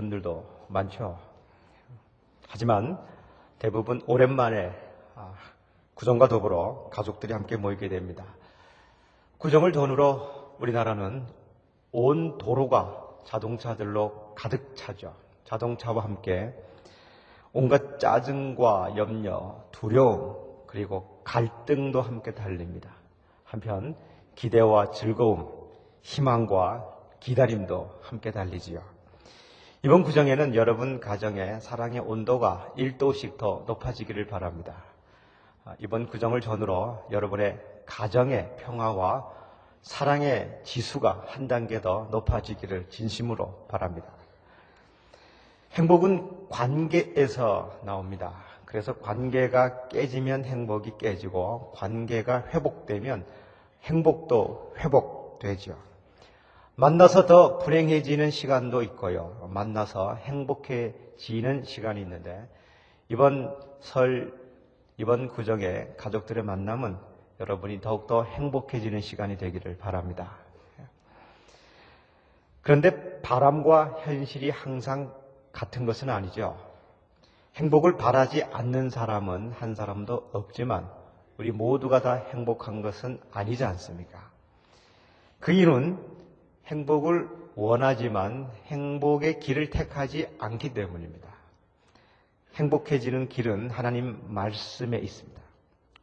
분들도 많죠. 하지만 대부분 오랜만에 구정과 더불어 가족들이 함께 모이게 됩니다. 구정을 전후로 우리나라는 온 도로가 자동차들로 가득 차죠. 자동차와 함께 온갖 짜증과 염려, 두려움, 그리고 갈등도 함께 달립니다. 한편 기대와 즐거움, 희망과 기다림도 함께 달리지요. 이번 구정에는 여러분 가정의 사랑의 온도가 1도씩 더 높아지기를 바랍니다. 이번 구정을 전후로 여러분의 가정의 평화와 사랑의 지수가 한 단계 더 높아지기를 진심으로 바랍니다. 행복은 관계에서 나옵니다. 그래서 관계가 깨지면 행복이 깨지고 관계가 회복되면 행복도 회복되죠. 만나서 더 불행해지는 시간도 있고요. 만나서 행복해지는 시간이 있는데 이번 설, 이번 구정에 가족들의 만남은 여러분이 더욱더 행복해지는 시간이 되기를 바랍니다. 그런데 바람과 현실이 항상 같은 것은 아니죠. 행복을 바라지 않는 사람은 한 사람도 없지만 우리 모두가 다 행복한 것은 아니지 않습니까? 그 이유는 행복을 원하지만 행복의 길을 택하지 않기 때문입니다. 행복해지는 길은 하나님 말씀에 있습니다.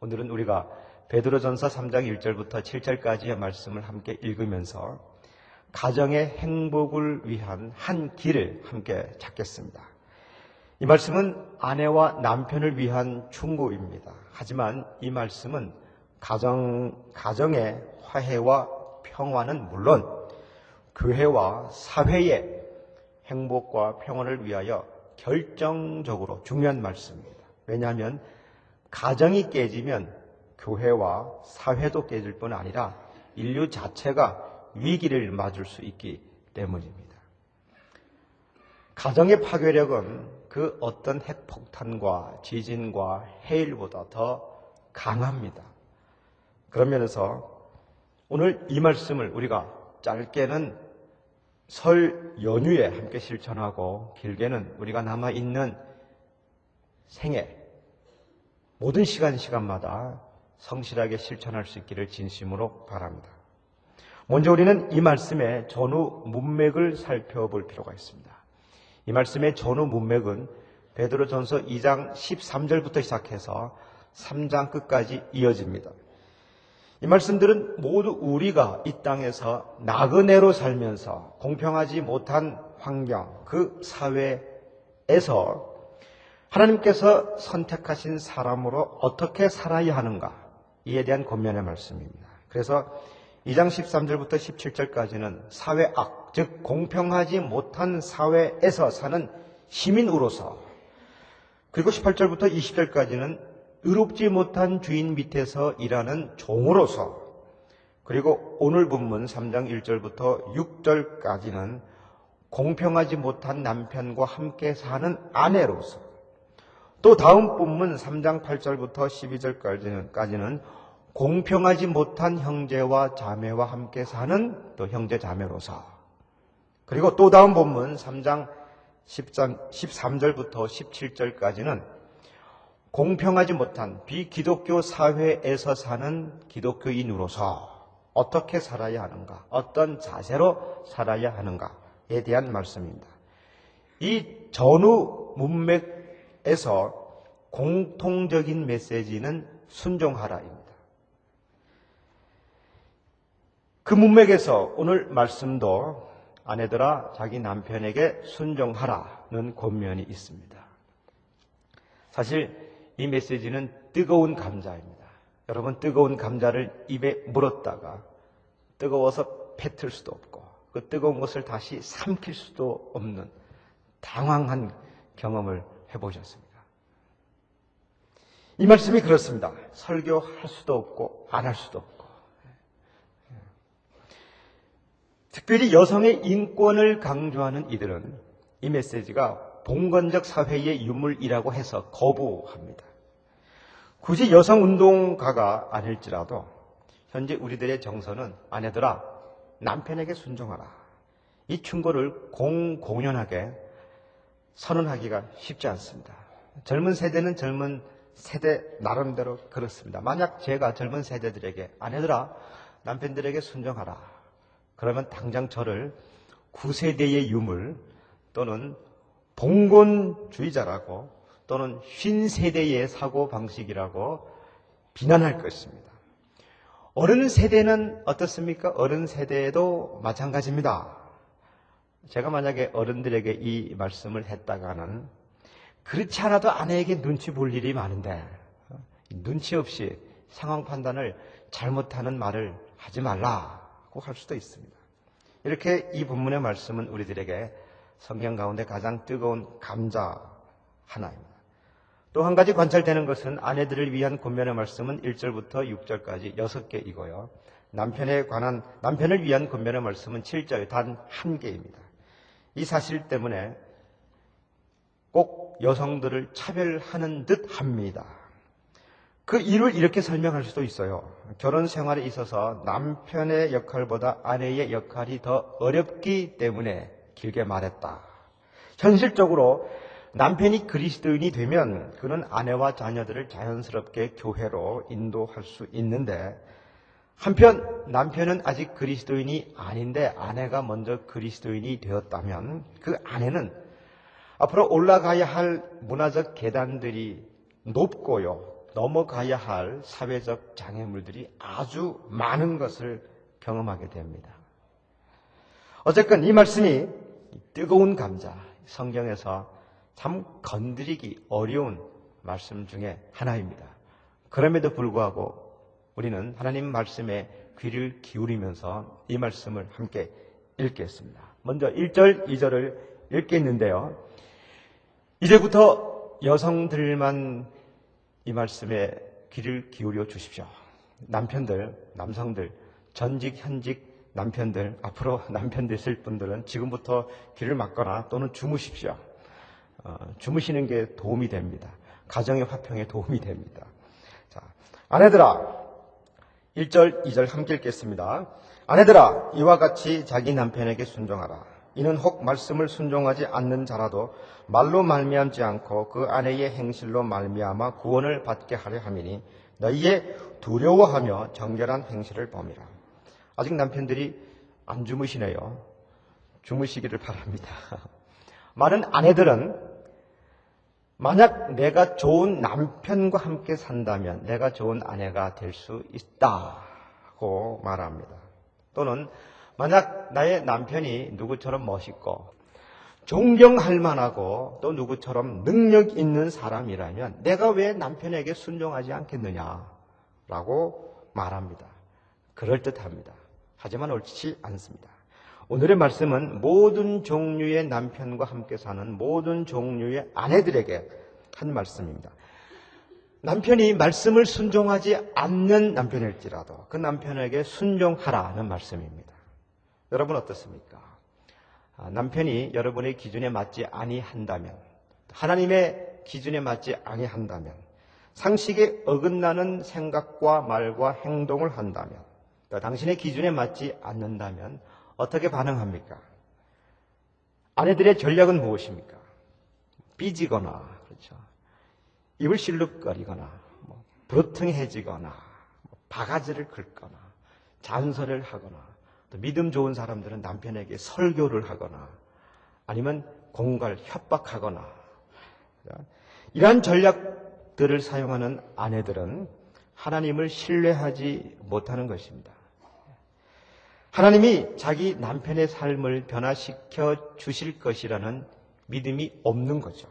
오늘은 우리가 베드로전서 3장 1절부터 7절까지의 말씀을 함께 읽으면서 가정의 행복을 위한 한 길을 함께 찾겠습니다. 이 말씀은 아내와 남편을 위한 충고입니다. 하지만 이 말씀은 가정의 화해와 평화는 물론 교회와 사회의 행복과 평화를 위하여 결정적으로 중요한 말씀입니다. 왜냐하면 가정이 깨지면 교회와 사회도 깨질 뿐 아니라 인류 자체가 위기를 맞을 수 있기 때문입니다. 가정의 파괴력은 그 어떤 핵폭탄과 지진과 해일보다 더 강합니다. 그런 면에서 오늘 이 말씀을 우리가 짧게는 설 연휴에 함께 실천하고 길게는 우리가 남아있는 생애 모든 시간마다 성실하게 실천할 수 있기를 진심으로 바랍니다. 먼저 우리는 이 말씀의 전후 문맥을 살펴볼 필요가 있습니다. 이 말씀의 전후 문맥은 베드로전서 2장 13절부터 시작해서 3장 끝까지 이어집니다. 이 말씀들은 모두 우리가 이 땅에서 나그네로 살면서 공평하지 못한 환경, 그 사회에서 하나님께서 선택하신 사람으로 어떻게 살아야 하는가, 이에 대한 권면의 말씀입니다. 그래서 2장 13절부터 17절까지는 사회악, 즉 공평하지 못한 사회에서 사는 시민으로서, 그리고 18절부터 20절까지는 의롭지 못한 주인 밑에서 일하는 종으로서, 그리고 오늘 본문 3장 1절부터 6절까지는 공평하지 못한 남편과 함께 사는 아내로서, 또 다음 본문 3장 8절부터 12절까지는 공평하지 못한 형제와 자매와 함께 사는 또 형제 자매로서, 그리고 또 다음 본문 3장 13절부터 17절까지는 공평하지 못한 비기독교 사회에서 사는 기독교인으로서 어떻게 살아야 하는가, 어떤 자세로 살아야 하는가에 대한 말씀입니다. 이 전후 문맥에서 공통적인 메시지는 순종하라입니다. 그 문맥에서 오늘 말씀도 아내들아 자기 남편에게 순종하라는 권면이 있습니다. 사실 이 메시지는 뜨거운 감자입니다. 여러분, 뜨거운 감자를 입에 물었다가 뜨거워서 뱉을 수도 없고 그 뜨거운 것을 다시 삼킬 수도 없는 당황한 경험을 해보셨습니까? 이 말씀이 그렇습니다. 설교할 수도 없고 안 할 수도 없고, 특별히 여성의 인권을 강조하는 이들은 이 메시지가 봉건적 사회의 유물이라고 해서 거부합니다. 굳이 여성운동가가 아닐지라도 현재 우리들의 정서는 아내들아 남편에게 순종하라, 이 충고를 공공연하게 선언하기가 쉽지 않습니다. 젊은 세대는 젊은 세대 나름대로 그렇습니다. 만약 제가 젊은 세대들에게 아내들아 남편들에게 순종하라. 그러면 당장 저를 9세대의 유물 또는 봉건주의자라고 또는 쉰세대의 사고방식이라고 비난할 것입니다. 어른 세대는 어떻습니까? 어른 세대도 마찬가지입니다. 제가 만약에 어른들에게 이 말씀을 했다가는 그렇지 않아도 아내에게 눈치 볼 일이 많은데 눈치 없이 상황 판단을 잘못하는 말을 하지 말라고 할 수도 있습니다. 이렇게 이 본문의 말씀은 우리들에게 성경 가운데 가장 뜨거운 감자 하나입니다. 또 한 가지 관찰되는 것은 아내들을 위한 권면의 말씀은 1절부터 6절까지 6개이고요. 남편을 위한 권면의 말씀은 7절 단 1개입니다. 이 사실 때문에 꼭 여성들을 차별하는 듯 합니다. 그 이유를 이렇게 설명할 수도 있어요. 결혼 생활에 있어서 남편의 역할보다 아내의 역할이 더 어렵기 때문에 길게 말했다. 현실적으로 남편이 그리스도인이 되면 그는 아내와 자녀들을 자연스럽게 교회로 인도할 수 있는데 한편 남편은 아직 그리스도인이 아닌데 아내가 먼저 그리스도인이 되었다면 그 아내는 앞으로 올라가야 할 문화적 계단들이 높고요. 넘어가야 할 사회적 장애물들이 아주 많은 것을 경험하게 됩니다. 어쨌건 이 말씀이 뜨거운 감자, 성경에서 참 건드리기 어려운 말씀 중에 하나입니다. 그럼에도 불구하고 우리는 하나님 말씀에 귀를 기울이면서 이 말씀을 함께 읽겠습니다. 먼저 1절, 2절을 읽겠는데요. 이제부터 여성들만 이 말씀에 귀를 기울여 주십시오. 남편들, 남성들, 전직, 현직 남편들, 앞으로 남편 되실 분들은 지금부터 귀를 막거나 또는 주무십시오. 주무시는 게 도움이 됩니다. 가정의 화평에 도움이 됩니다. 자, 아내들아, 1절, 2절 함께 읽겠습니다. 아내들아, 이와 같이 자기 남편에게 순종하라. 이는 혹 말씀을 순종하지 않는 자라도 말로 말미암지 않고 그 아내의 행실로 말미암아 구원을 받게 하려 함이니 너희의 두려워하며 정결한 행실을 범이라. 아직 남편들이 안 주무시네요. 주무시기를 바랍니다. 많은 아내들은 만약 내가 좋은 남편과 함께 산다면 내가 좋은 아내가 될 수 있다고 말합니다. 또는 만약 나의 남편이 누구처럼 멋있고 존경할 만하고 또 누구처럼 능력 있는 사람이라면 내가 왜 남편에게 순종하지 않겠느냐라고 말합니다. 그럴듯합니다. 하지만 옳지 않습니다. 오늘의 말씀은 모든 종류의 남편과 함께 사는 모든 종류의 아내들에게 한 말씀입니다. 남편이 말씀을 순종하지 않는 남편일지라도 그 남편에게 순종하라는 말씀입니다. 여러분 어떻습니까? 남편이 여러분의 기준에 맞지 아니한다면, 하나님의 기준에 맞지 아니한다면, 상식에 어긋나는 생각과 말과 행동을 한다면, 당신의 기준에 맞지 않는다면 어떻게 반응합니까? 아내들의 전략은 무엇입니까? 삐지거나, 그렇죠. 입을 실룩거리거나, 부르퉁해지거나, 바가지를 긁거나, 잔소리를 하거나, 또 믿음 좋은 사람들은 남편에게 설교를 하거나, 아니면 공갈, 협박하거나, 이러한 전략들을 사용하는 아내들은 하나님을 신뢰하지 못하는 것입니다. 하나님이 자기 남편의 삶을 변화시켜 주실 것이라는 믿음이 없는 거죠.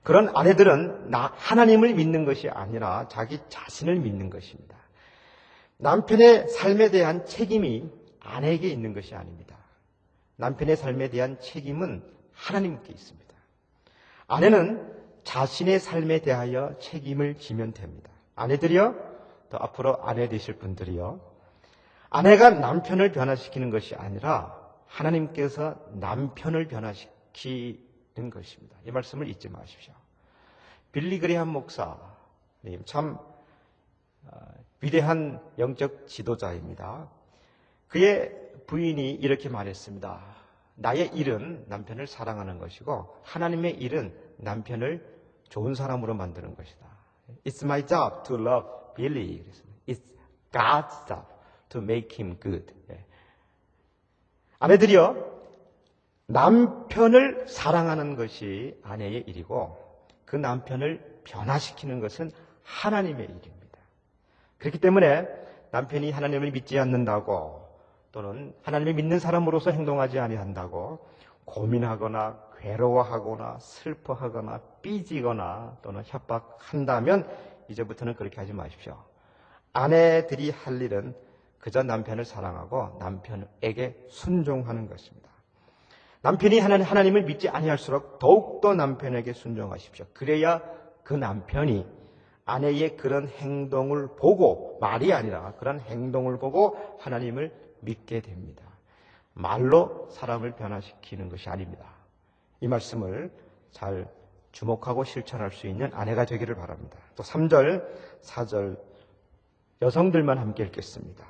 그런 아내들은 하나님을 믿는 것이 아니라 자기 자신을 믿는 것입니다. 남편의 삶에 대한 책임이 아내에게 있는 것이 아닙니다. 남편의 삶에 대한 책임은 하나님께 있습니다. 아내는 자신의 삶에 대하여 책임을 지면 됩니다. 아내들이요, 또 앞으로 아내 되실 분들이요, 아내가 남편을 변화시키는 것이 아니라 하나님께서 남편을 변화시키는 것입니다. 이 말씀을 잊지 마십시오. 빌리 그레이엄 목사님 참 위대한 영적 지도자입니다. 그의 부인이 이렇게 말했습니다. 나의 일은 남편을 사랑하는 것이고 하나님의 일은 남편을 좋은 사람으로 만드는 것이다. It's my job to love Billy. It's God's job to make him good. 아내들이여, 남편을 사랑하는 것이 아내의 일이고 그 남편을 변화시키는 것은 하나님의 일입니다. 그렇기 때문에 남편이 하나님을 믿지 않는다고 또는 하나님을 믿는 사람으로서 행동하지 아니한다고 고민하거나 괴로워하거나 슬퍼하거나 삐지거나 또는 협박한다면 이제부터는 그렇게 하지 마십시오. 아내들이 할 일은 그저 남편을 사랑하고 남편에게 순종하는 것입니다. 남편이 하나님을 믿지 아니할수록 더욱더 남편에게 순종하십시오. 그래야 그 남편이 아내의 그런 행동을 보고, 말이 아니라 그런 행동을 보고 하나님을 믿게 됩니다. 말로 사람을 변화시키는 것이 아닙니다. 이 말씀을 잘 주목하고 실천할 수 있는 아내가 되기를 바랍니다. 또 3절, 4절 여성들만 함께 읽겠습니다.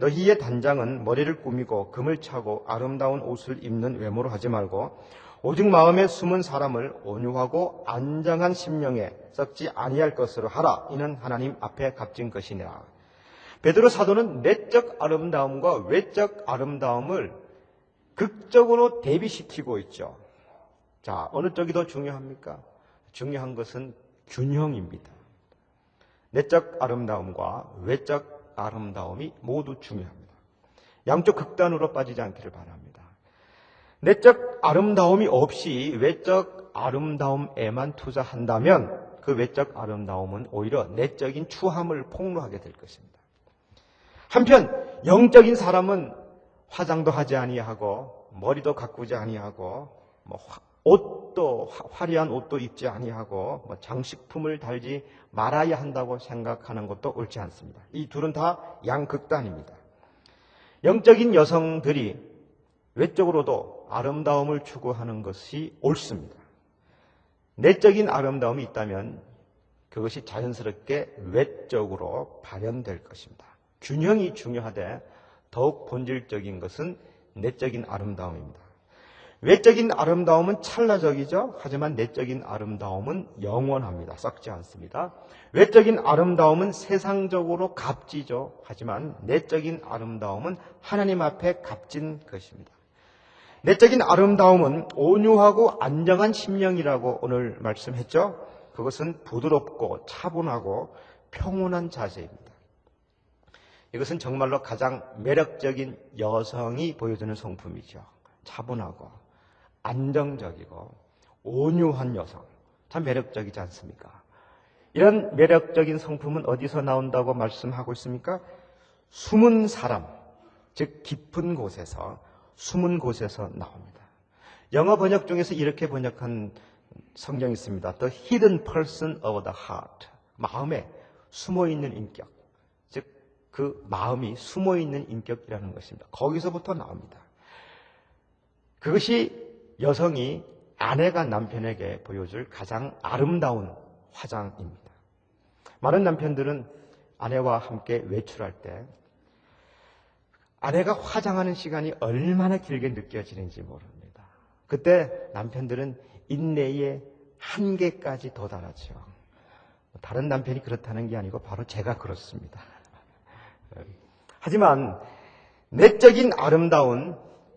너희의 단장은 머리를 꾸미고 금을 차고 아름다운 옷을 입는 외모로 하지 말고 오직 마음에 숨은 사람을 온유하고 안정한 심령에 썩지 아니할 것으로 하라. 이는 하나님 앞에 값진 것이니라. 베드로 사도는 내적 아름다움과 외적 아름다움을 극적으로 대비시키고 있죠. 자, 어느 쪽이 더 중요합니까? 중요한 것은 균형입니다. 내적 아름다움과 외적 아름다움이 모두 중요합니다. 양쪽 극단으로 빠지지 않기를 바랍니다. 내적 아름다움이 없이 외적 아름다움에만 투자한다면 그 외적 아름다움은 오히려 내적인 추함을 폭로하게 될 것입니다. 한편 영적인 사람은 화장도 하지 아니하고 머리도 가꾸지 아니하고 옷도 화려한 옷도 입지 아니하고 장식품을 달지 말아야 한다고 생각하는 것도 옳지 않습니다. 이 둘은 다 양극단입니다. 영적인 여성들이 외적으로도 아름다움을 추구하는 것이 옳습니다. 내적인 아름다움이 있다면 그것이 자연스럽게 외적으로 발현될 것입니다. 균형이 중요하되 더욱 본질적인 것은 내적인 아름다움입니다. 외적인 아름다움은 찰나적이죠. 하지만 내적인 아름다움은 영원합니다. 썩지 않습니다. 외적인 아름다움은 세상적으로 값지죠. 하지만 내적인 아름다움은 하나님 앞에 값진 것입니다. 내적인 아름다움은 온유하고 안정한 심령이라고 오늘 말씀했죠. 그것은 부드럽고 차분하고 평온한 자세입니다. 이것은 정말로 가장 매력적인 여성이 보여주는 성품이죠. 차분하고 안정적이고 온유한 여성, 참 매력적이지 않습니까? 이런 매력적인 성품은 어디서 나온다고 말씀하고 있습니까? 숨은 사람, 즉 깊은 곳에서, 숨은 곳에서 나옵니다. 영어 번역 중에서 이렇게 번역한 성경이 있습니다. The hidden person of the heart, 마음에 숨어있는 인격, 즉 그 마음이 숨어있는 인격이라는 것입니다. 거기서부터 나옵니다. 그것이 여성이 아내가 남편에게 보여줄 가장 아름다운 화장입니다. 많은 남편들은 아내와 함께 외출할 때 아내가 화장하는 시간이 얼마나 길게 느껴지는지 모릅니다. 그때 남편들은 인내의 한계까지 도달하죠. 다른 남편이 그렇다는 게 아니고 바로 제가 그렇습니다. 하지만 내적인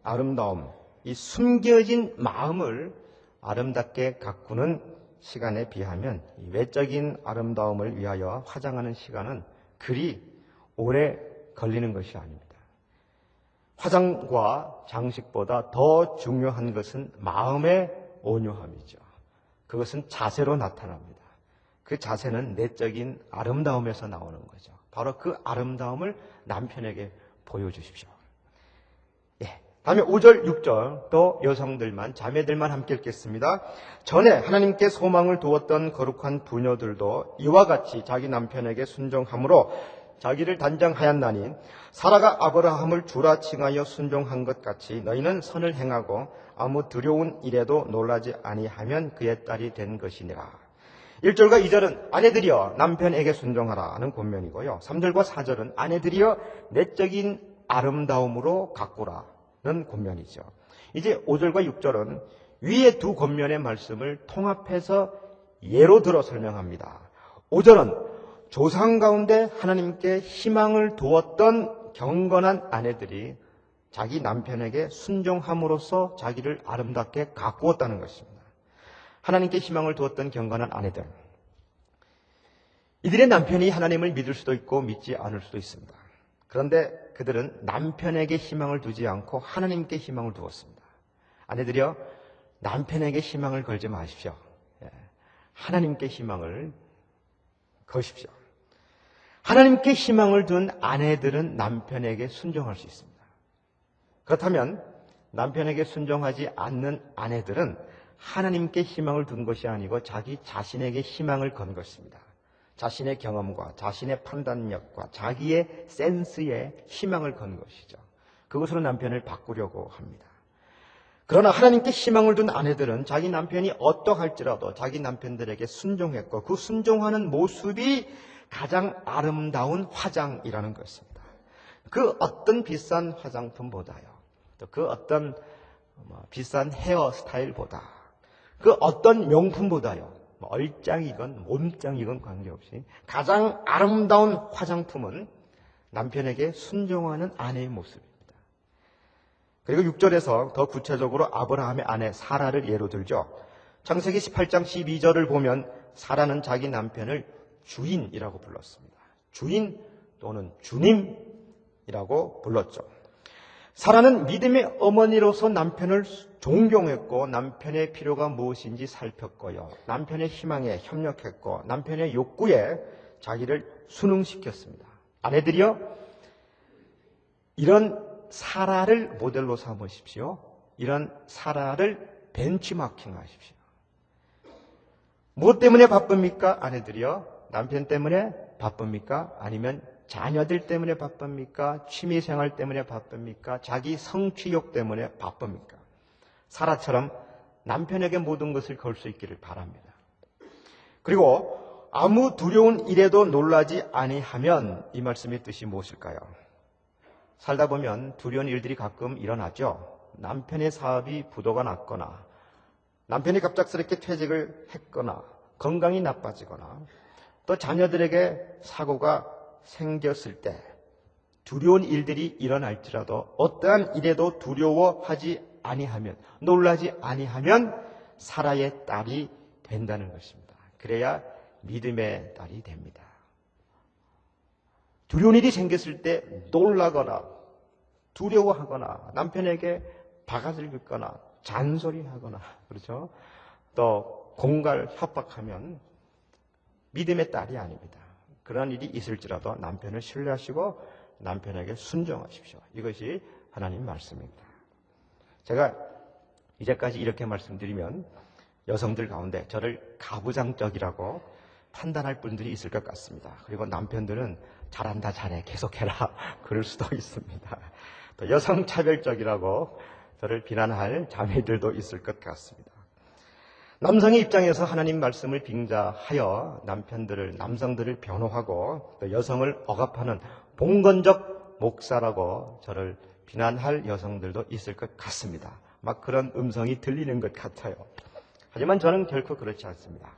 아름다움, 이 숨겨진 마음을 아름답게 가꾸는 시간에 비하면 외적인 아름다움을 위하여 화장하는 시간은 그리 오래 걸리는 것이 아닙니다. 화장과 장식보다 더 중요한 것은 마음의 온유함이죠. 그것은 자세로 나타납니다. 그 자세는 내적인 아름다움에서 나오는 거죠. 바로 그 아름다움을 남편에게 보여주십시오. 다음에 5절, 6절 또 여성들만, 자매들만 함께 읽겠습니다. 전에 하나님께 소망을 두었던 거룩한 부녀들도 이와 같이 자기 남편에게 순종함으로 자기를 단장하였나니 사라가 아브라함을 주라 칭하여 순종한 것 같이 너희는 선을 행하고 아무 두려운 일에도 놀라지 아니하면 그의 딸이 된 것이니라. 1절과 2절은 아내들이여 남편에게 순종하라 하는 권면이고요. 3절과 4절은 아내들이여 내적인 아름다움으로 가꾸라 는 권면이죠. 이제 5절과 6절은 위의 두 권면의 말씀을 통합해서 예로 들어 설명합니다. 5절은 조상 가운데 하나님께 희망을 두었던 경건한 아내들이 자기 남편에게 순종함으로써 자기를 아름답게 가꾸었다는 것입니다. 하나님께 희망을 두었던 경건한 아내들. 이들의 남편이 하나님을 믿을 수도 있고 믿지 않을 수도 있습니다. 그런데 그들은 남편에게 희망을 두지 않고 하나님께 희망을 두었습니다. 아내들이여, 남편에게 희망을 걸지 마십시오. 하나님께 희망을 거십시오. 하나님께 희망을 둔 아내들은 남편에게 순종할 수 있습니다. 그렇다면 남편에게 순종하지 않는 아내들은 하나님께 희망을 둔 것이 아니고 자기 자신에게 희망을 건 것입니다. 자신의 경험과 자신의 판단력과 자기의 센스에 희망을 건 것이죠. 그것으로 남편을 바꾸려고 합니다. 그러나 하나님께 희망을 둔 아내들은 자기 남편이 어떠할지라도 자기 남편들에게 순종했고 그 순종하는 모습이 가장 아름다운 화장이라는 것입니다. 그 어떤 비싼 화장품보다요, 또 그 어떤 비싼 헤어스타일보다, 그 어떤 명품보다요, 얼짱이건 몸짱이건 관계없이 가장 아름다운 화장품은 남편에게 순종하는 아내의 모습입니다. 그리고 6절에서 더 구체적으로 아브라함의 아내 사라를 예로 들죠. 창세기 18장 12절을 보면 사라는 자기 남편을 주인이라고 불렀습니다. 주인 또는 주님이라고 불렀죠. 사라는 믿음의 어머니로서 남편을 존경했고 남편의 필요가 무엇인지 살폈고요. 남편의 희망에 협력했고 남편의 욕구에 자기를 순응시켰습니다. 아내들이여, 이런 사라를 모델로 삼으십시오. 이런 사라를 벤치마킹 하십시오. 무엇 때문에 바쁩니까? 아내들이요. 남편 때문에 바쁩니까? 아니면 자녀들 때문에 바쁩니까? 취미생활 때문에 바쁩니까? 자기 성취욕 때문에 바쁩니까? 사라처럼 남편에게 모든 것을 걸 수 있기를 바랍니다. 그리고 아무 두려운 일에도 놀라지 아니하면, 이 말씀의 뜻이 무엇일까요? 살다 보면 두려운 일들이 가끔 일어나죠. 남편의 사업이 부도가 났거나 남편이 갑작스럽게 퇴직을 했거나 건강이 나빠지거나 또 자녀들에게 사고가 생겼을 때 두려운 일들이 일어날지라도 어떠한 일에도 두려워하지 아니하면, 놀라지 아니하면 사라의 딸이 된다는 것입니다. 그래야 믿음의 딸이 됩니다. 두려운 일이 생겼을 때 놀라거나 두려워하거나 남편에게 바가지를 긁거나 잔소리하거나, 그렇죠? 또 공갈 협박하면 믿음의 딸이 아닙니다. 그런 일이 있을지라도 남편을 신뢰하시고 남편에게 순종하십시오. 이것이 하나님 말씀입니다. 제가 이제까지 이렇게 말씀드리면 여성들 가운데 저를 가부장적이라고 판단할 분들이 있을 것 같습니다. 그리고 남편들은 잘한다, 잘해, 계속해라 그럴 수도 있습니다. 또 여성차별적이라고 저를 비난할 자매들도 있을 것 같습니다. 남성의 입장에서 하나님 말씀을 빙자하여 남성들을 변호하고 또 여성을 억압하는 봉건적 목사라고 저를 비난할 여성들도 있을 것 같습니다. 막 그런 음성이 들리는 것 같아요. 하지만 저는 결코 그렇지 않습니다.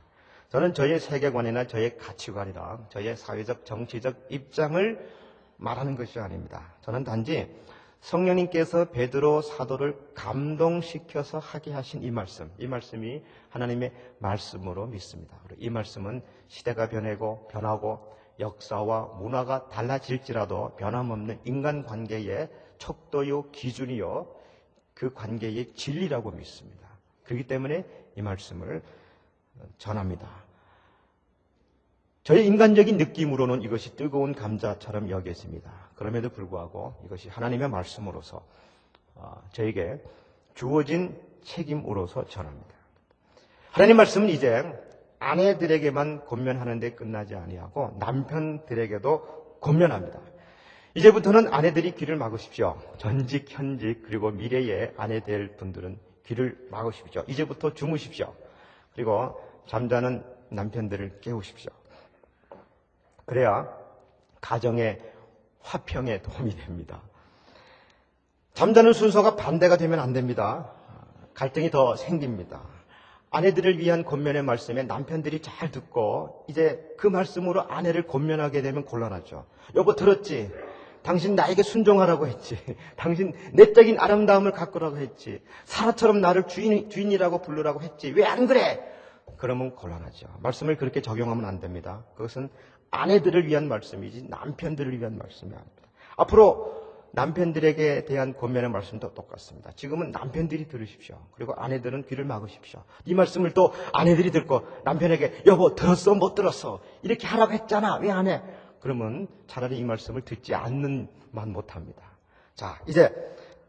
저는 저의 세계관이나 저의 가치관이나 저의 사회적, 정치적 입장을 말하는 것이 아닙니다. 저는 단지 성령님께서 베드로 사도를 감동시켜서 하게 하신 이 말씀이 하나님의 말씀으로 믿습니다. 이 말씀은 시대가 변하고 역사와 문화가 달라질지라도 변함없는 인간관계의 척도요, 기준이요, 그 관계의 진리라고 믿습니다. 그렇기 때문에 이 말씀을 전합니다. 저의 인간적인 느낌으로는 이것이 뜨거운 감자처럼 여겨집니다. 그럼에도 불구하고 이것이 하나님의 말씀으로서 저에게 주어진 책임으로서 전합니다. 하나님 말씀은 이제 아내들에게만 권면하는 데 끝나지 아니하고 남편들에게도 권면합니다. 이제부터는 아내들이 귀를 막으십시오. 전직, 현직, 그리고 미래의 아내 될 분들은 귀를 막으십시오. 이제부터 주무십시오. 그리고 잠자는 남편들을 깨우십시오. 그래야 가정의 화평에 도움이 됩니다. 잠자는 순서가 반대가 되면 안 됩니다. 갈등이 더 생깁니다. 아내들을 위한 권면의 말씀에 남편들이 잘 듣고 이제 그 말씀으로 아내를 권면하게 되면 곤란하죠. 여보 들었지? 당신 나에게 순종하라고 했지. 당신 내적인 아름다움을 가꾸라고 했지. 사라처럼 나를 주인이라고 부르라고 했지. 왜 안 그래? 그러면 곤란하죠. 말씀을 그렇게 적용하면 안 됩니다. 그것은 아내들을 위한 말씀이지 남편들을 위한 말씀이 아닙니다. 앞으로 남편들에게 대한 권면의 말씀도 똑같습니다. 지금은 남편들이 들으십시오. 그리고 아내들은 귀를 막으십시오. 이 말씀을 또 아내들이 듣고 남편에게 여보 들었어? 못 들었어? 이렇게 하라고 했잖아. 왜 안 해? 그러면 차라리 이 말씀을 듣지 않는만 못합니다. 자, 이제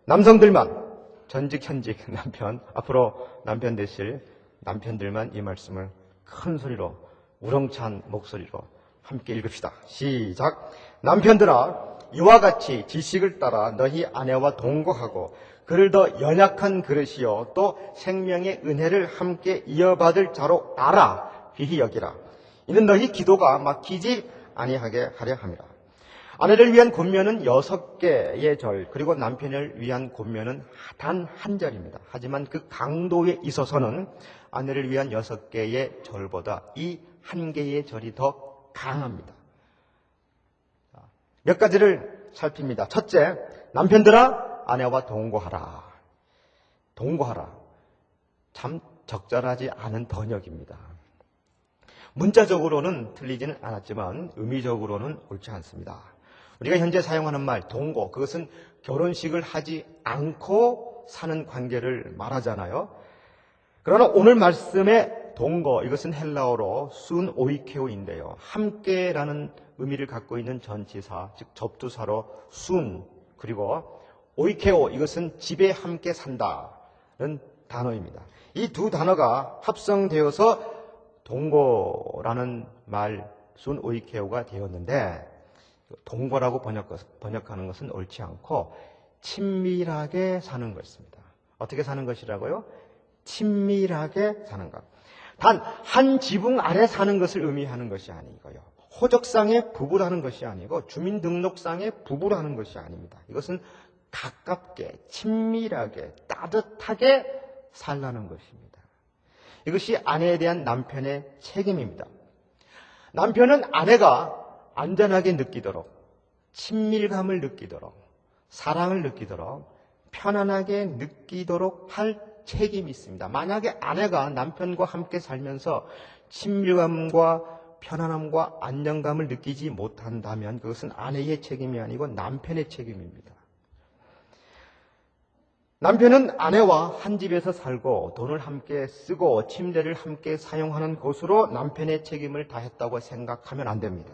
남성들만 전직 현직 남편 앞으로 남편 되실 남편들만 이 말씀을 큰 소리로 우렁찬 목소리로 함께 읽읍시다. 시작. 남편들아 이와 같이 지식을 따라 너희 아내와 동거하고 그를 더 연약한 그릇이요 또 생명의 은혜를 함께 이어받을 자로 알아 귀히 여기라. 이는 너희 기도가 막히지 아니하게 하려 함이라. 아내를 위한 권면은 6개의 절, 그리고 남편을 위한 권면은 단 한 절입니다. 하지만 그 강도에 있어서는 아내를 위한 6개의 절보다 이 한 개의 절이 더 강합니다. 몇 가지를 살핍니다. 첫째, 남편들아 아내와 동거하라. 동거하라. 참 적절하지 않은 번역입니다. 문자적으로는 틀리지는 않았지만 의미적으로는 옳지 않습니다. 우리가 현재 사용하는 말 동거, 그것은 결혼식을 하지 않고 사는 관계를 말하잖아요. 그러나 오늘 말씀의 동거, 이것은 헬라어로 순 오이케오인데요. 함께라는 의미를 갖고 있는 전치사, 즉 접두사로 순, 그리고 오이케오, 이것은 집에 함께 산다는 단어입니다. 이 두 단어가 합성되어서 동거라는 말, 순 오이케오가 되었는데 동거라고 번역하는 것은 옳지 않고 친밀하게 사는 것입니다. 어떻게 사는 것이라고요? 친밀하게 사는 것. 단 한 지붕 아래 사는 것을 의미하는 것이 아니고요. 호적상의 부부라는 것이 아니고 주민등록상의 부부라는 것이 아닙니다. 이것은 가깝게, 친밀하게, 따뜻하게 살라는 것입니다. 이것이 아내에 대한 남편의 책임입니다. 남편은 아내가 안전하게 느끼도록, 친밀감을 느끼도록, 사랑을 느끼도록, 편안하게 느끼도록 할 책임이 있습니다. 만약에 아내가 남편과 함께 살면서 친밀감과 편안함과 안정감을 느끼지 못한다면 그것은 아내의 책임이 아니고 남편의 책임입니다. 남편은 아내와 한 집에서 살고 돈을 함께 쓰고 침대를 함께 사용하는 것으로 남편의 책임을 다했다고 생각하면 안 됩니다.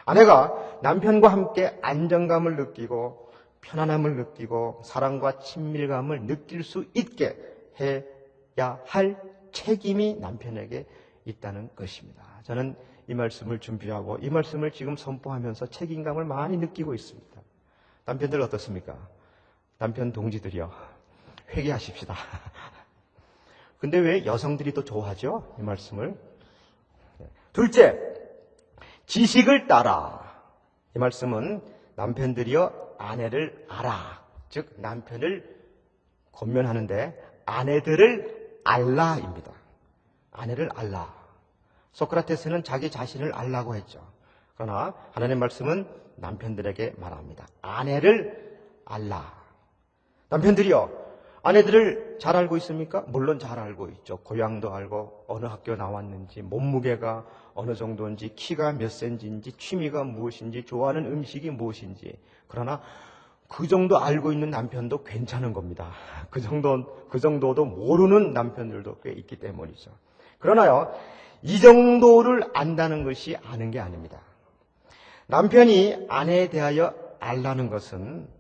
아내가 남편과 함께 안정감을 느끼고 편안함을 느끼고 사랑과 친밀감을 느낄 수 있게 해야 할 책임이 남편에게 있다는 것입니다. 저는 이 말씀을 준비하고 이 말씀을 지금 선포하면서 책임감을 많이 느끼고 있습니다. 남편들 어떻습니까? 남편 동지들이요. 회개하십시다. 근데 왜 여성들이 더 좋아하죠? 이 말씀을. 둘째, 지식을 따라. 이 말씀은 남편들이여 아내를 알아. 즉 남편을 권면하는데 아내들을 알라입니다. 아내를 알라. 소크라테스는 자기 자신을 알라고 했죠. 그러나 하나님의 말씀은 남편들에게 말합니다. 아내를 알라. 남편들이요. 아내들을 잘 알고 있습니까? 물론 잘 알고 있죠. 고향도 알고 어느 학교 나왔는지, 몸무게가 어느 정도인지, 키가 몇 센치인지, 취미가 무엇인지, 좋아하는 음식이 무엇인지. 그러나 그 정도 알고 있는 남편도 괜찮은 겁니다. 그 정도도 모르는 남편들도 꽤 있기 때문이죠. 그러나요, 이 정도를 안다는 것이 아는 게 아닙니다. 남편이 아내에 대하여 알라는 것은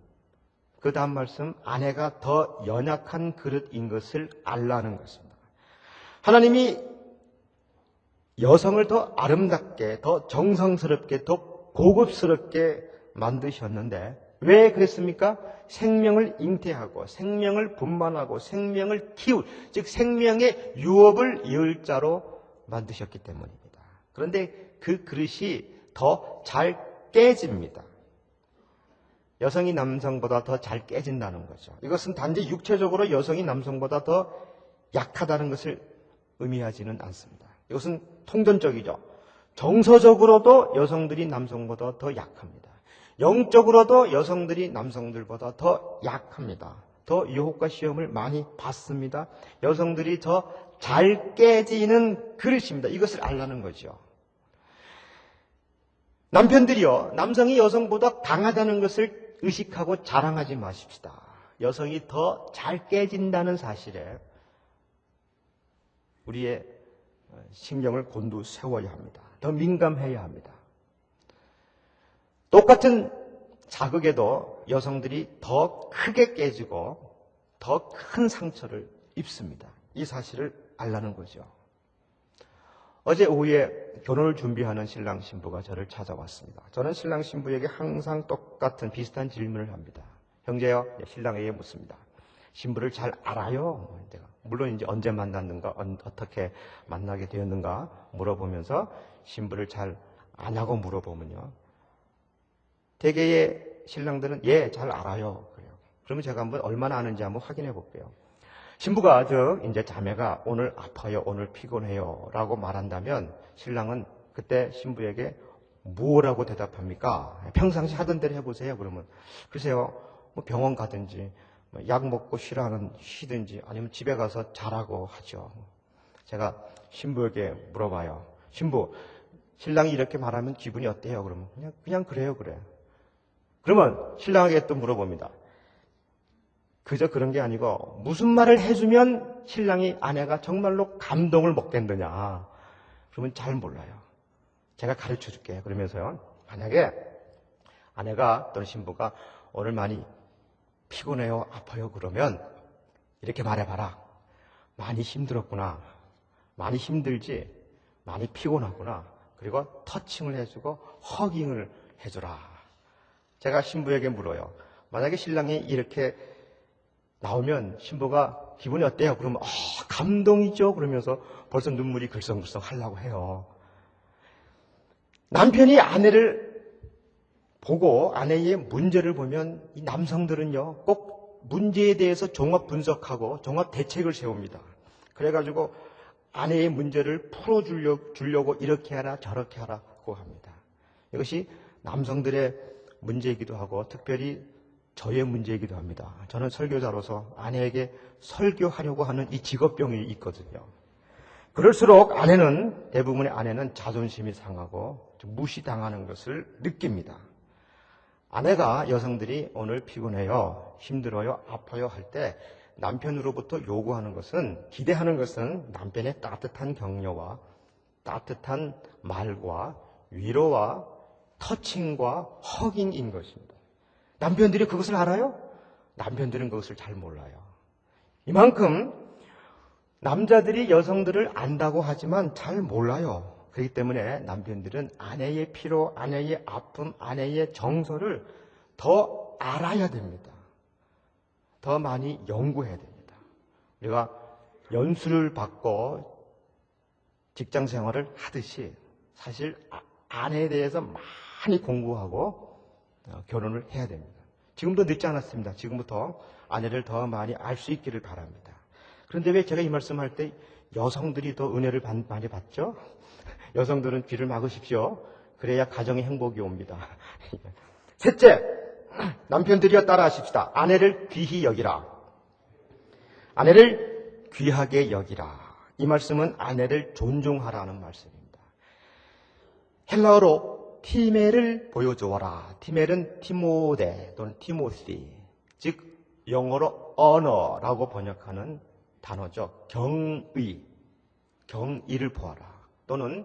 그 다음 말씀, 아내가 더 연약한 그릇인 것을 알라는 것입니다. 하나님이 여성을 더 아름답게, 더 정성스럽게, 더 고급스럽게 만드셨는데 왜 그랬습니까? 생명을 잉태하고 생명을 분만하고 생명을 키울, 즉 생명의 유업을 이을 자로 만드셨기 때문입니다. 그런데 그 그릇이 더 잘 깨집니다. 여성이 남성보다 더 잘 깨진다는 거죠. 이것은 단지 육체적으로 여성이 남성보다 더 약하다는 것을 의미하지는 않습니다. 이것은 통전적이죠. 정서적으로도 여성들이 남성보다 더 약합니다. 영적으로도 여성들이 남성들보다 더 약합니다. 더 유혹과 시험을 많이 받습니다. 여성들이 더 잘 깨지는 그릇입니다. 이것을 알라는 거죠. 남편들이요, 남성이 여성보다 강하다는 것을 의식하고 자랑하지 마십시다. 여성이 더 잘 깨진다는 사실에 우리의 신경을 곤두세워야 합니다. 더 민감해야 합니다. 똑같은 자극에도 여성들이 더 크게 깨지고 더 큰 상처를 입습니다. 이 사실을 알라는 거죠. 어제 오후에 결혼을 준비하는 신랑 신부가 저를 찾아왔습니다. 저는 신랑 신부에게 항상 똑같은 비슷한 질문을 합니다. 형제요, 신랑에게 묻습니다. 신부를 잘 알아요? 물론 이제 언제 만났는가, 어떻게 만나게 되었는가 물어보면서 신부를 잘 아냐고 물어보면요. 대개의 신랑들은 예, 잘 알아요. 그래요. 그러면 제가 한번 얼마나 아는지 한번 확인해 볼게요. 신부가 이제 자매가 오늘 아파요, 오늘 피곤해요 라고 말한다면 신랑은 그때 신부에게 뭐라고 대답합니까? 평상시 하던 대로 해보세요. 그러면 글쎄요, 뭐 병원 가든지 약 먹고 쉬든지 아니면 집에 가서 자라고 하죠. 제가 신부에게 물어봐요. 신부, 신랑이 이렇게 말하면 기분이 어때요? 그러면 그냥 그래요, 그래. 그러면 신랑에게 또 물어봅니다. 그저 그런 게 아니고 무슨 말을 해주면 신랑이 아내가 정말로 감동을 먹겠느냐. 그러면 잘 몰라요. 제가 가르쳐 줄게요. 그러면서요. 만약에 아내가 또는 신부가 오늘 많이 피곤해요, 아파요 그러면 이렇게 말해봐라. 많이 힘들었구나. 많이 힘들지. 많이 피곤하구나. 그리고 터칭을 해주고 허깅을 해주라. 제가 신부에게 물어요. 만약에 신랑이 이렇게 나오면 신부가 기분이 어때요? 그러면 감동이죠. 그러면서 벌써 눈물이 글썽글썽 하려고 해요. 남편이 아내를 보고 아내의 문제를 보면 이 남성들은요 꼭 문제에 대해서 종합 분석하고 종합 대책을 세웁니다. 그래가지고 아내의 문제를 풀어주려고 이렇게 하라 저렇게 하라고 합니다. 이것이 남성들의 문제이기도 하고 특별히 저의 문제이기도 합니다. 저는 설교자로서 아내에게 설교하려고 하는 이 직업병이 있거든요. 그럴수록 대부분의 아내는 자존심이 상하고 무시당하는 것을 느낍니다. 아내가 여성들이 오늘 피곤해요, 힘들어요, 아파요 할 때 남편으로부터 요구하는 것은, 기대하는 것은 남편의 따뜻한 격려와 따뜻한 말과 위로와 터칭과 허깅인 것입니다. 남편들이 그것을 알아요? 남편들은 그것을 잘 몰라요. 이만큼 남자들이 여성들을 안다고 하지만 잘 몰라요. 그렇기 때문에 남편들은 아내의 피로, 아내의 아픔, 아내의 정서를 더 알아야 됩니다. 더 많이 연구해야 됩니다. 우리가 연수를 받고 직장 생활을 하듯이 사실 아내에 대해서 많이 공부하고 결혼을 해야 됩니다. 지금도 늦지 않았습니다. 지금부터 아내를 더 많이 알 수 있기를 바랍니다. 그런데 왜 제가 이 말씀할 때 여성들이 더 은혜를 많이 받죠? 여성들은 귀를 막으십시오. 그래야 가정의 행복이 옵니다. 셋째, 남편들이여 따라하십시다. 아내를 귀히 여기라. 아내를 귀하게 여기라. 이 말씀은 아내를 존중하라는 말씀입니다. 헬라어로 티멜을 보여주어라. 티멜은 티모데 또는 티모시, 즉 영어로 honor라고 번역하는 단어죠. 경의를 보아라. 또는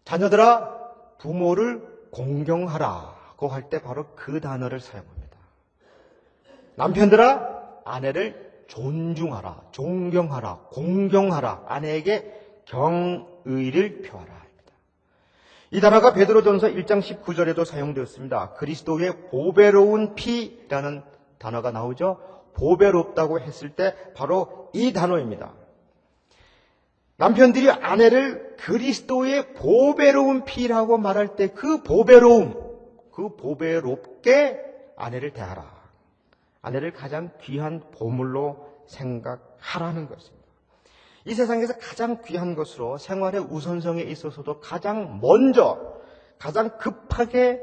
자녀들아 부모를 공경하라고 할 때 바로 그 단어를 사용합니다. 남편들아 아내를 존중하라, 존경하라, 공경하라, 아내에게 경의를 표하라. 이 단어가 베드로전서 1장 19절에도 사용되었습니다. 그리스도의 보배로운 피라는 단어가 나오죠. 보배롭다고 했을 때 바로 이 단어입니다. 남편들이 아내를 그리스도의 보배로운 피라고 말할 때 그 보배로움, 그 보배롭게 아내를 대하라. 아내를 가장 귀한 보물로 생각하라는 것입니다. 이 세상에서 가장 귀한 것으로 생활의 우선성에 있어서도 가장 먼저, 가장 급하게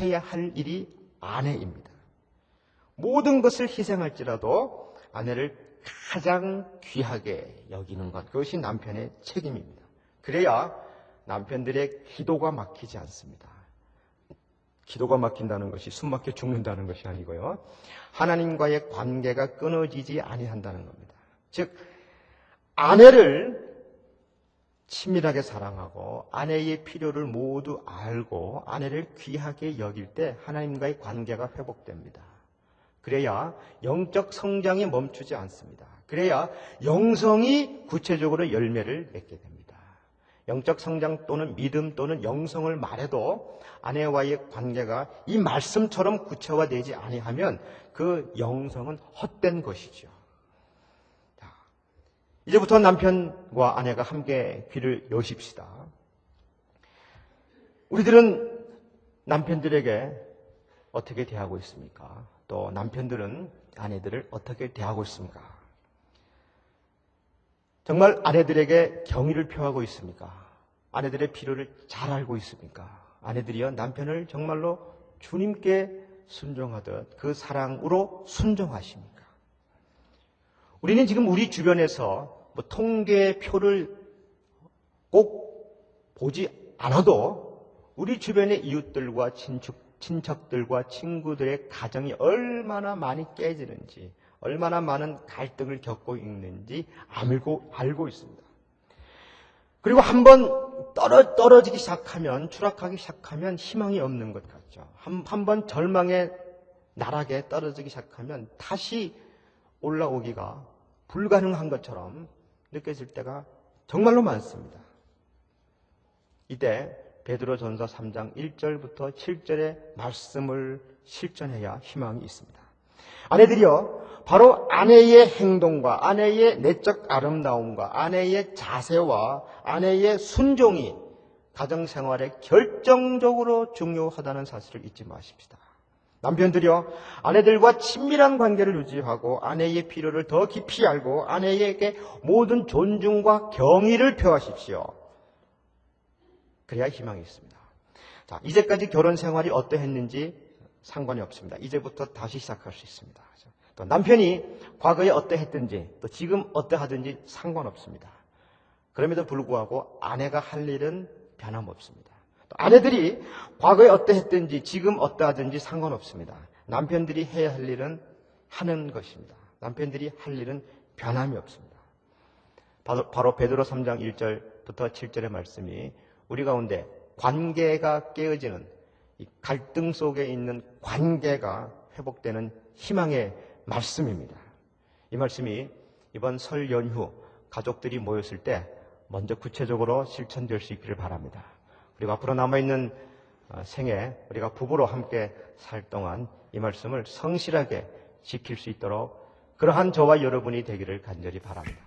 해야 할 일이 아내입니다. 모든 것을 희생할지라도 아내를 가장 귀하게 여기는 것, 그것이 남편의 책임입니다. 그래야 남편들의 기도가 막히지 않습니다. 기도가 막힌다는 것이 숨 막혀 죽는다는 것이 아니고요. 하나님과의 관계가 끊어지지 아니한다는 겁니다. 즉, 아내를 친밀하게 사랑하고 아내의 필요를 모두 알고 아내를 귀하게 여길 때 하나님과의 관계가 회복됩니다. 그래야 영적 성장이 멈추지 않습니다. 그래야 영성이 구체적으로 열매를 맺게 됩니다. 영적 성장 또는 믿음 또는 영성을 말해도 아내와의 관계가 이 말씀처럼 구체화되지 아니하면 그 영성은 헛된 것이죠. 자, 이제부터 남편과 아내가 함께 귀를 여십시다. 우리들은 남편들에게 어떻게 대하고 있습니까? 또 남편들은 아내들을 어떻게 대하고 있습니까? 정말 아내들에게 경의를 표하고 있습니까? 아내들의 필요를 잘 알고 있습니까? 아내들이여 남편을 정말로 주님께 순종하듯 그 사랑으로 순종하십니까? 우리는 지금 우리 주변에서 통계표를 꼭 보지 않아도 우리 주변의 이웃들과 친척들과 친구들의 가정이 얼마나 많이 깨지는지, 얼마나 많은 갈등을 겪고 있는지 알고 있습니다. 그리고 한번 떨어지기 시작하면, 추락하기 시작하면 희망이 없는 것 같죠. 한번 절망의 나락에 떨어지기 시작하면 다시 올라오기가 불가능한 것처럼 느껴질 때가 정말로 많습니다. 이때 베드로전서 3장 1절부터 7절의 말씀을 실천해야 희망이 있습니다. 아내들이여, 바로 아내의 행동과 아내의 내적 아름다움과 아내의 자세와 아내의 순종이 가정생활에 결정적으로 중요하다는 사실을 잊지 마십시다. 남편들이여, 아내들과 친밀한 관계를 유지하고 아내의 필요를 더 깊이 알고 아내에게 모든 존중과 경의를 표하십시오. 그래야 희망이 있습니다. 자, 이제까지 결혼 생활이 어떠했는지 상관이 없습니다. 이제부터 다시 시작할 수 있습니다. 또 남편이 과거에 어떠했든지 또 지금 어떠하든지 상관없습니다. 그럼에도 불구하고 아내가 할 일은 변함없습니다. 또 아내들이 과거에 어떠했든지 지금 어떠하든지 상관없습니다. 남편들이 해야 할 일은 하는 것입니다. 남편들이 할 일은 변함이 없습니다. 바로 베드로 3장 1절부터 7절의 말씀이 우리 가운데 관계가 깨어지는 이 갈등 속에 있는 관계가 회복되는 희망의 말씀입니다. 이 말씀이 이번 설 연휴 가족들이 모였을 때 먼저 구체적으로 실천될 수 있기를 바랍니다. 그리고 앞으로 남아있는 생에 우리가 부부로 함께 살 동안 이 말씀을 성실하게 지킬 수 있도록 그러한 저와 여러분이 되기를 간절히 바랍니다.